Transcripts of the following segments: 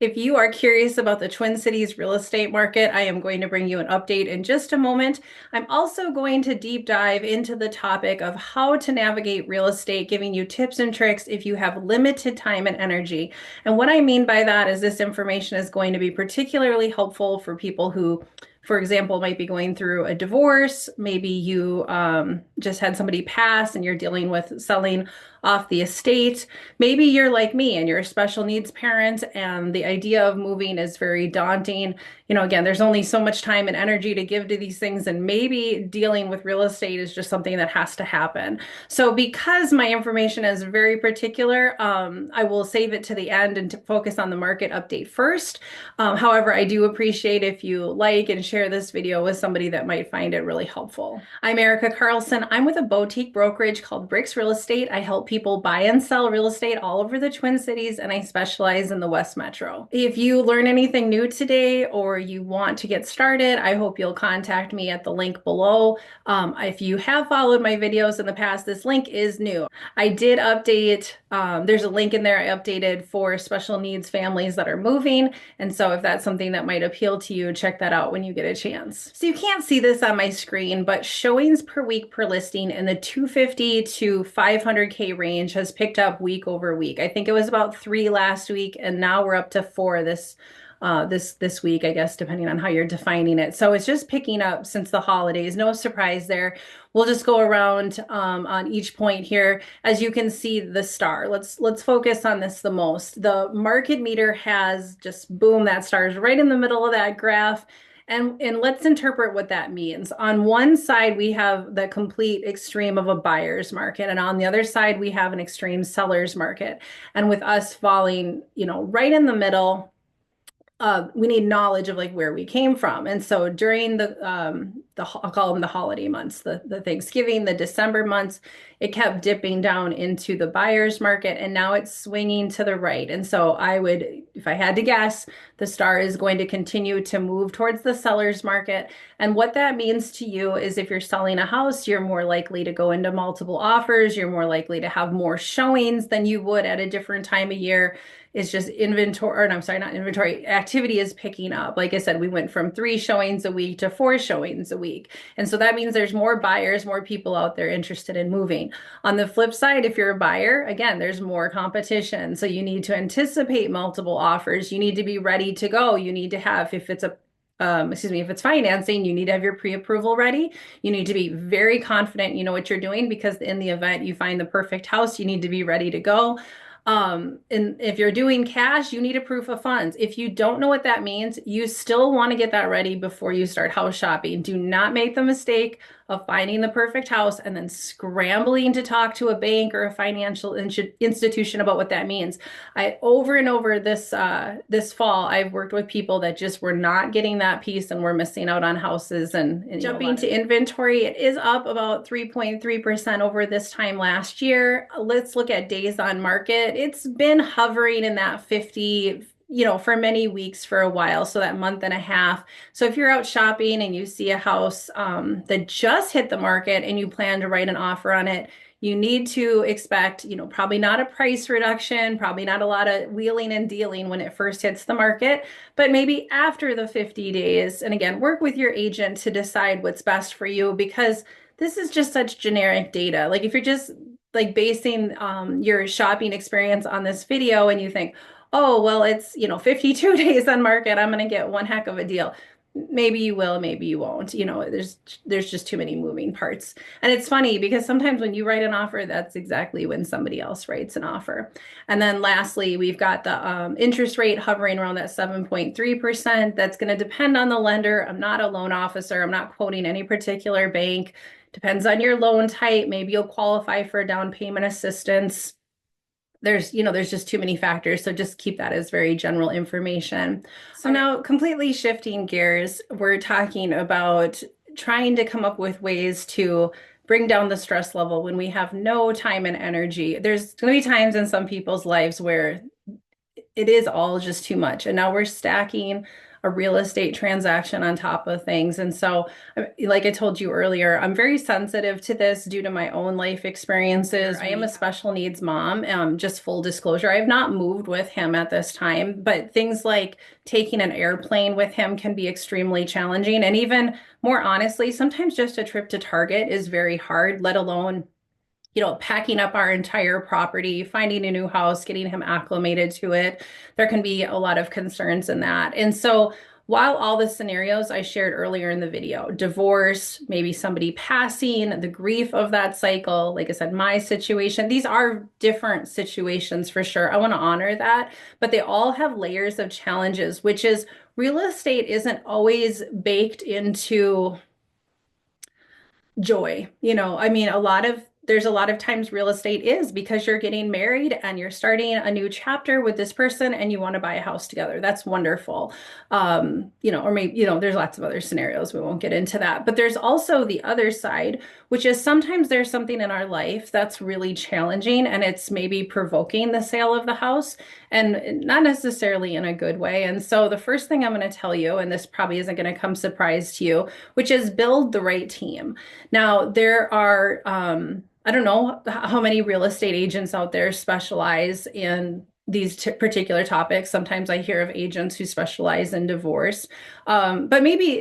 If you are curious about the Twin Cities real estate market, I am going to bring you an update in just a moment. I'm also going to deep dive into the topic of how to navigate real estate, giving you tips and tricks if you have limited time and energy. And what I mean by that is this information is going to be particularly helpful for people who, for example, might be going through a divorce. Maybe you just had somebody pass and you're dealing with selling off the estate. Maybe you're like me and you're a special needs parent, and the idea of moving is very daunting. Again, there's only so much time and energy to give to these things, and maybe dealing with real estate is just something that has to happen. So, because my information is very particular, I will save it to the end and to focus on the market update first. However, I do appreciate if you like and share this video with somebody that might find it really helpful. I'm Erica Carlson. I'm with a boutique brokerage called Bricks Real Estate. I help people buy and sell real estate all over the Twin Cities, and I specialize in the West Metro. If you learn anything new today or you want to get started, I hope you'll contact me at the link below. If you have followed my videos in the past, this link is new. I did update, there's a link in there I updated for special needs families that are moving. And so if that's something that might appeal to you, check that out when you get a chance. So you can't see this on my screen, but showings per week per listing in the 250 to 500K range has picked up week over week. I think it was about 3 last week, and now we're up to 4 this week, I guess, depending on how you're defining it. So it's just picking up since the holidays. No surprise there. We'll just go around on each point here. As you can see, the star. Let's focus on this the most. The market meter has just boom, that star is right in the middle of that graph. And let's interpret what that means. On one side, we have the complete extreme of a buyer's market, and on the other side, we have an extreme seller's market. And with us falling, right in the middle, we need knowledge of like where we came from. And so during I'll call them the holiday months, the Thanksgiving, the December months, it kept dipping down into the buyer's market, and now it's swinging to the right. And so if I had to guess, the star is going to continue to move towards the seller's market. And what that means to you is if you're selling a house, you're more likely to go into multiple offers. You're more likely to have more showings than you would at a different time of year. It's just inventory, or no, I'm sorry, not inventory, activity is picking up. Like I said, we went from 3 showings a week to 4 showings a week. And so that means there's more buyers, more people out there interested in moving. On the flip side, if you're a buyer, again, there's more competition. So you need to anticipate multiple offers. You need to be ready to go. You need to have, if it's financing, you need to have your pre-approval ready. You need to be very confident you know what you're doing, because in the event you find the perfect house, you need to be ready to go. And if you're doing cash, you need a proof of funds. If you don't know what that means, you still want to get that ready before you start house shopping. Do not make the mistake of finding the perfect house and then scrambling to talk to a bank or a financial institution about what that means. Over and over this fall, I've worked with people that just were not getting that piece and were missing out on houses. And jumping to inventory, it is up about 3.3% over this time last year. Let's look at days on market. It's been hovering in that 50, for many weeks for a while, so that month and a half. So if you're out shopping and you see a house that just hit the market and you plan to write an offer on it, you need to expect, probably not a price reduction, probably not a lot of wheeling and dealing when it first hits the market, but maybe after the 50 days. And again, work with your agent to decide what's best for you, because this is just such generic data. Like if you're just like basing your shopping experience on this video and you think, oh, well, it's, 52 days on market, I'm going to get one heck of a deal. Maybe you will, maybe you won't. There's just too many moving parts. And it's funny because sometimes when you write an offer, that's exactly when somebody else writes an offer. And then lastly, we've got the interest rate hovering around that 7.3%. That's going to depend on the lender. I'm not a loan officer. I'm not quoting any particular bank. Depends on your loan type. Maybe you'll qualify for down payment assistance. There's just too many factors. So just keep that as very general information. So now, completely shifting gears, we're talking about trying to come up with ways to bring down the stress level when we have no time and energy. There's going to be times in some people's lives where it is all just too much. And now we're stacking a real estate transaction on top of things. And so, like I told you earlier, I'm very sensitive to this due to my own life experiences. I am a special needs mom, just full disclosure. I have not moved with him at this time, but things like taking an airplane with him can be extremely challenging. And even more honestly, sometimes just a trip to Target is very hard, let alone packing up our entire property, finding a new house, getting him acclimated to it. There can be a lot of concerns in that. And so while all the scenarios I shared earlier in the video, divorce, maybe somebody passing, the grief of that cycle, like I said, my situation, these are different situations for sure. I want to honor that, but they all have layers of challenges, which is real estate isn't always baked into joy. I mean, there's a lot of times real estate is because you're getting married and you're starting a new chapter with this person and you want to buy a house together. That's wonderful. Or maybe, there's lots of other scenarios. We won't get into that. But there's also the other side, which is sometimes there's something in our life that's really challenging and it's maybe provoking the sale of the house and not necessarily in a good way. And so the first thing I'm going to tell you, and this probably isn't going to come surprise to you, which is build the right team. Now, there are, I don't know how many real estate agents out there specialize in these particular topics. Sometimes I hear of agents who specialize in divorce, but maybe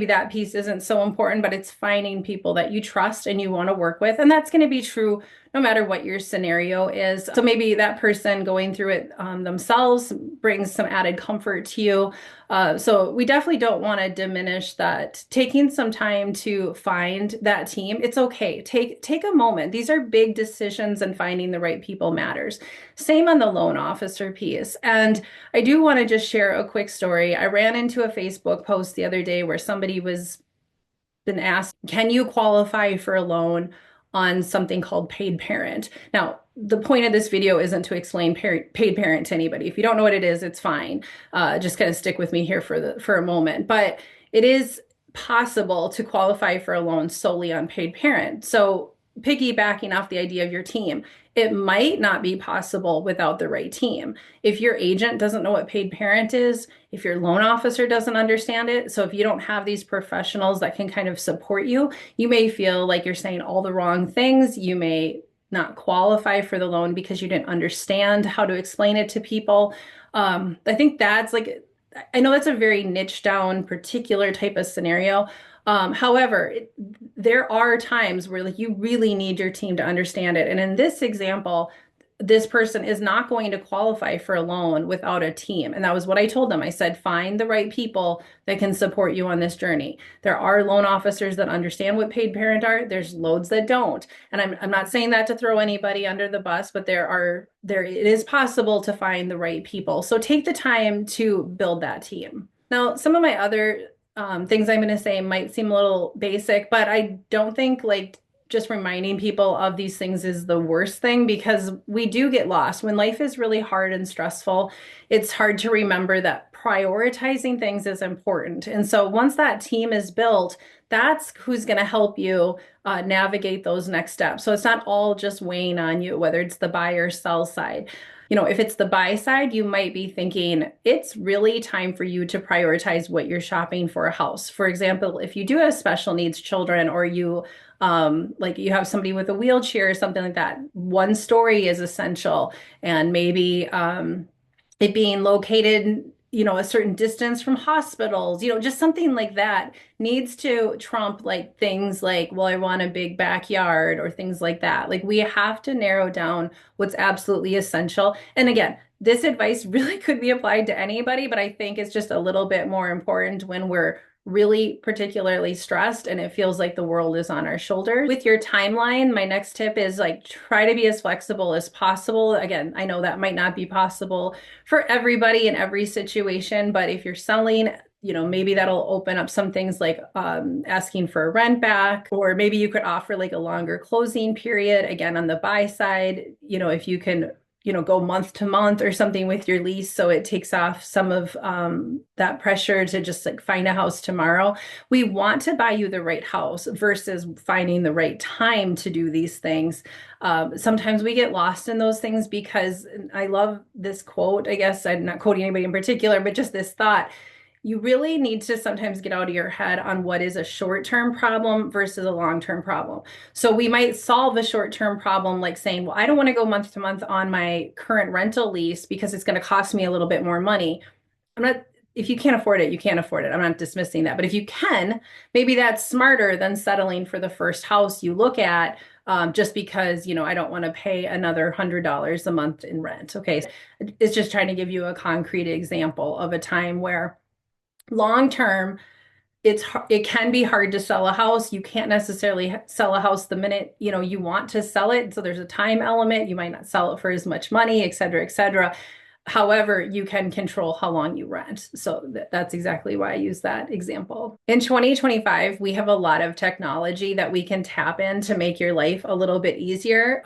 that piece isn't so important, but it's finding people that you trust and you want to work with. And that's going to be true no matter what your scenario is. So maybe that person going through it themselves brings some added comfort to you. So we definitely don't want to diminish that. Taking some time to find that team, it's okay. Take a moment. These are big decisions and finding the right people matters. Same on the loan officer piece. And I do want to just share a quick story. I ran into a Facebook post the other day where somebody was been asked, can you qualify for a loan on something called paid parent? Now, the point of this video isn't to explain paid parent to anybody. If you don't know what it is, it's fine. Just kind of stick with me here for a moment. But it is possible to qualify for a loan solely on paid parent. So piggybacking off the idea of your team, it might not be possible without the right team. If your agent doesn't know what paid parent is, if your loan officer doesn't understand it, so if you don't have these professionals that can kind of support you, you may feel like you're saying all the wrong things. You may not qualify for the loan because you didn't understand how to explain it to people. I think I know that's a very niche down particular type of scenario. However, there are times where you really need your team to understand it. And in this example, this person is not going to qualify for a loan without a team. And that was what I told them. I said, find the right people that can support you on this journey. There are loan officers that understand what paid parent are. There's loads that don't. And I'm not saying that to throw anybody under the bus, but it is possible to find the right people. So take the time to build that team. Now, some of my other things I'm going to say might seem a little basic, but I don't think just reminding people of these things is the worst thing because we do get lost. When life is really hard and stressful, it's hard to remember that prioritizing things is important. And so once that team is built, that's who's going to help you navigate those next steps. So it's not all just weighing on you, whether it's the buy or sell side. If it's the buy side, you might be thinking it's really time for you to prioritize what you're shopping for a house. For example, if you do have special needs children or you you have somebody with a wheelchair or something like that, one story is essential. And maybe it being located a certain distance from hospitals, just something like that needs to trump things well, I want a big backyard or things like that. We have to narrow down what's absolutely essential. And again, this advice really could be applied to anybody, but I think it's just a little bit more important when we're really particularly stressed and it feels like the world is on our shoulders. With your timeline, my next tip is try to be as flexible as possible. Again, I know that might not be possible for everybody in every situation, but if you're selling, maybe that'll open up some things asking for a rent back, or maybe you could offer a longer closing period. Again, on the buy side, if you can go month to month or something with your lease. So it takes off some of that pressure to just like find a house tomorrow. We want to buy you the right house versus finding the right time to do these things. Sometimes we get lost in those things because I love this quote. I guess I'm not quoting anybody in particular, but just this thought. You really need to sometimes get out of your head on what is a short-term problem versus a long-term problem. So we might solve a short-term problem like saying, well, I don't want to go month to month on my current rental lease because it's going to cost me a little bit more money. I'm not, if you can't afford it, you can't afford it. I'm not dismissing that. But if you can, maybe that's smarter than settling for the first house you look at just because, I don't want to pay another $100 a month in rent. Okay. It's just trying to give you a concrete example of a time where long term, it can be hard to sell a house. You can't necessarily sell a house the minute, you want to sell it. So there's a time element. You might not sell it for as much money, et cetera, et cetera. However, you can control how long you rent. So that's exactly why I use that example. In 2025, we have a lot of technology that we can tap in to make your life a little bit easier.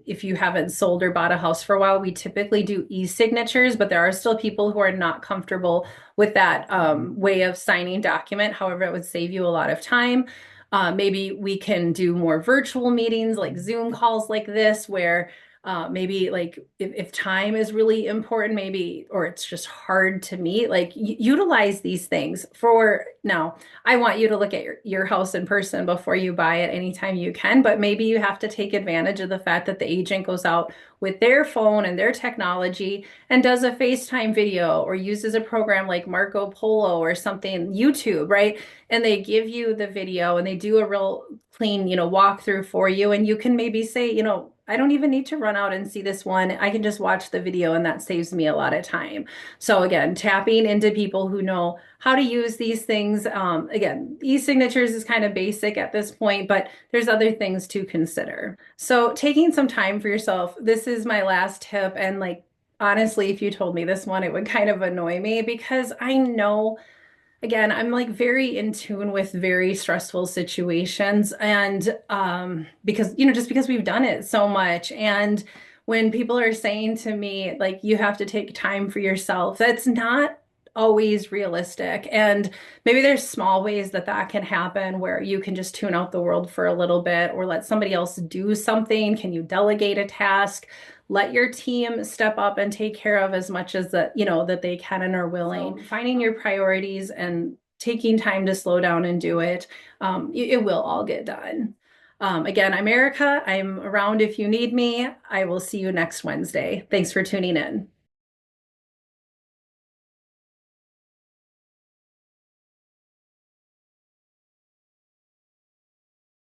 If you haven't sold or bought a house for a while, we typically do e-signatures, but there are still people who are not comfortable with that way of signing document. However, it would save you a lot of time. Maybe we can do more virtual meetings like Zoom calls like this, where maybe like if time is really important, maybe, or it's just hard to meet, like utilize these things for now. I want you to look at your house in person before you buy it anytime you can, but maybe you have to take advantage of the fact that the agent goes out with their phone and their technology and does a FaceTime video or uses a program like Marco Polo or something, YouTube, right? And they give you the video and they do a real clean, walkthrough for you. And you can maybe say, I don't even need to run out and see this one. I can just watch the video and that saves me a lot of time. So again, tapping into people who know how to use these things. Again, e-signatures is kind of basic at this point, but there's other things to consider. So taking some time for yourself, this is my last tip. And like, honestly, if you told me this one, it would kind of annoy me because I know, again, I'm like very in tune with very stressful situations. And because, just because we've done it so much. And when people are saying to me, like, you have to take time for yourself, that's not always realistic. And maybe there's small ways that that can happen where you can just tune out the world for a little bit or let somebody else do something. Can you delegate a task? Let your team step up and take care of as much as that, that they can and are willing. So finding your priorities and taking time to slow down and do it, it will all get done. Again, I'm Erica. I'm around if you need me. I will see you next Wednesday. Thanks for tuning in.